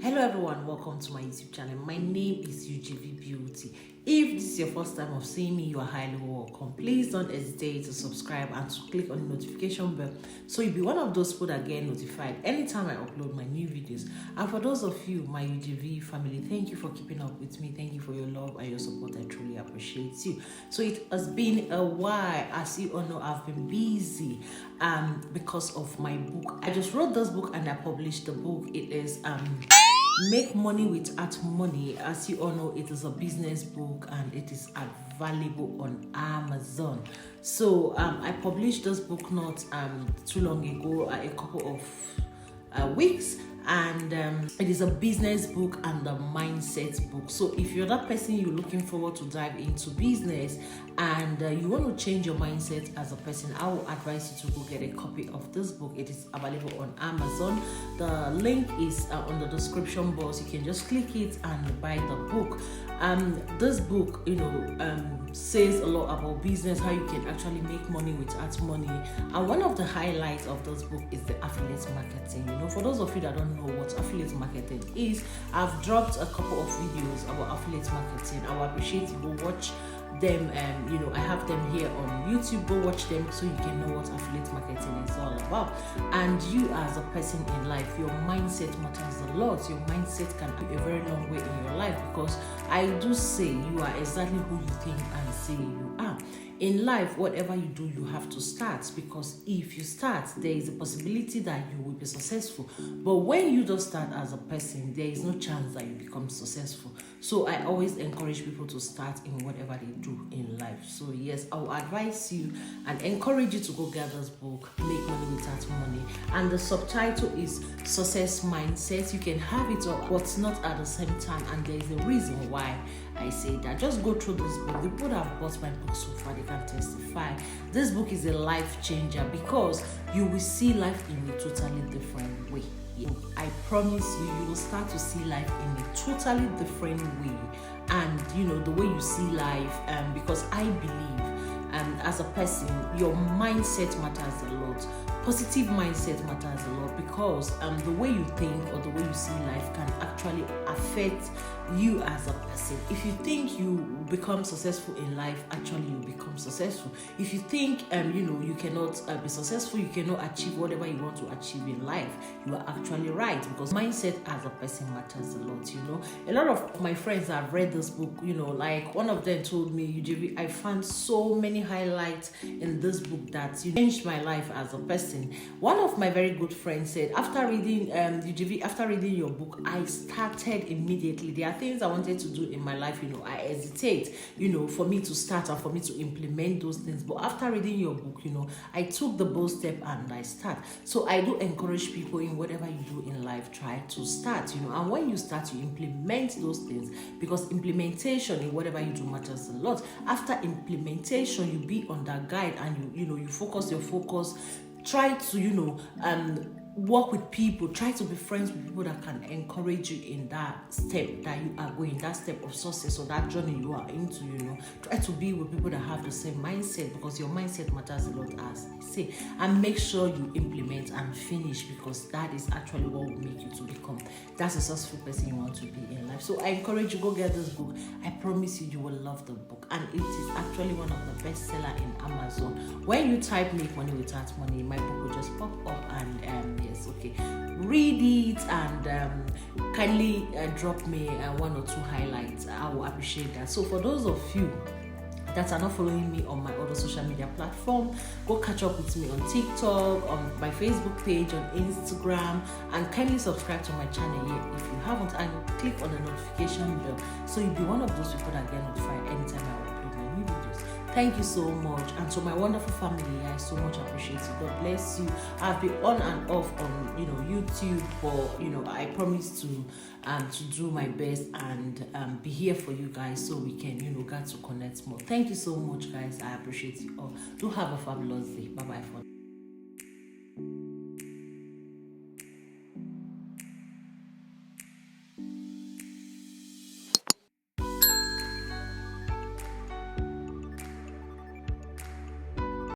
Hello everyone, welcome to my YouTube channel. My name is UGV Beauty. If this is your first time of seeing me, you are highly welcome. Please don't hesitate to subscribe and to click on the notification bell so you'll be one of those people that get notified anytime I upload my new videos. And for those of you, my UGV family, thank you for keeping up with me. Thank you for your love and your support. I truly appreciate you. So it has been a while. As you all know, I've been busy because of my book. I just wrote this book and I published the book. It is Make Money with Art Money. As you all know, it is a business book and it is available on Amazon. So I published this book not too long ago, a couple of weeks, and it is a business book and a mindset book. So if you're that person, you're looking forward to dive into business and you want to change your mindset as a person, I will advise you to go get a copy of this book. It is available on Amazon. The link is on the description box. You can just click it and buy the book. This book, says a lot about business, how you can actually make money with art money. And one of the highlights of this book is the affiliate marketing. For those of you that don't know what affiliate marketing is, I've dropped a couple of videos about affiliate marketing. I will appreciate you go watch them. I have them here on YouTube. Go watch them so you can know what affiliate marketing is all about. And you as a person in life, your mindset matters a lot. Your mindset can go a very long way in your life, because I do say you are exactly who you think and say you are. In life, whatever you do, you have to start, because if you start, there is a possibility that you will be successful. But when you don't start as a person, there is no chance that you become successful. So I always encourage people to start in whatever they do in life. So yes, I will advise you and encourage you to go get this book, Make Money with Art Money. And the subtitle is Success Mindset. You can have it or but not at the same time. And there is a reason why I say that. Just go through this book. The people that have bought my book so far, they can testify. This book is a life changer, because you will see life in a totally different way. I promise you, you will start to see life in a totally different way. And the way you see life, because I believe as a person, your mindset matters a lot. Positive mindset matters a lot, because the way you think or the way you see life can actually affect you as a person. If you think you become successful in life, actually you become successful. If you think you cannot be successful, you cannot achieve whatever you want to achieve in life, you are actually right, because mindset as a person matters a lot. A lot of my friends have read this book, like one of them told me, UGV, I found so many highlights in this book that changed my life as a person. One of my very good friends said, after reading UGV, after reading your book, I started immediately. There are things I wanted to do in my life, I hesitate, for me to start and for me to implement those things. But after reading your book, I took the bold step and I start. So I do encourage people, in whatever you do in life, try to start, and when you start, you implement those things, because implementation in whatever you do matters a lot. After implementation, you be on that guide and you focus your focus. Try to work with people, try to be friends with people that can encourage you in that step that you are going, that step of success or that journey you are into. Try to be with people that have the same mindset, because your mindset matters a lot, as I say. And make sure you implement and finish, because that is actually what will make you to become that successful person you want to be in life. So I encourage you, go get this book. I promise you, you will love the book, and it is actually one of the best sellers in Amazon. When you type Make Money with Art Money, my book will just pop up, and yes, okay, read it and kindly drop me one or two highlights. I will appreciate that. So for those of you that are not following me on my other social media platform, go catch up with me on TikTok, on my Facebook page, on Instagram, and kindly subscribe to my channel here if you haven't, and click on the notification bell so you'll be one of those people that get notified anytime I upload my new videos. Thank you so much. And to my wonderful family, I so much appreciate you. God bless you. I've been on and off on YouTube, but I promise to do my best and be here for you guys, so we can get to connect more. Thank you so much, guys. I appreciate you all. Do have a fabulous day. Bye bye for now.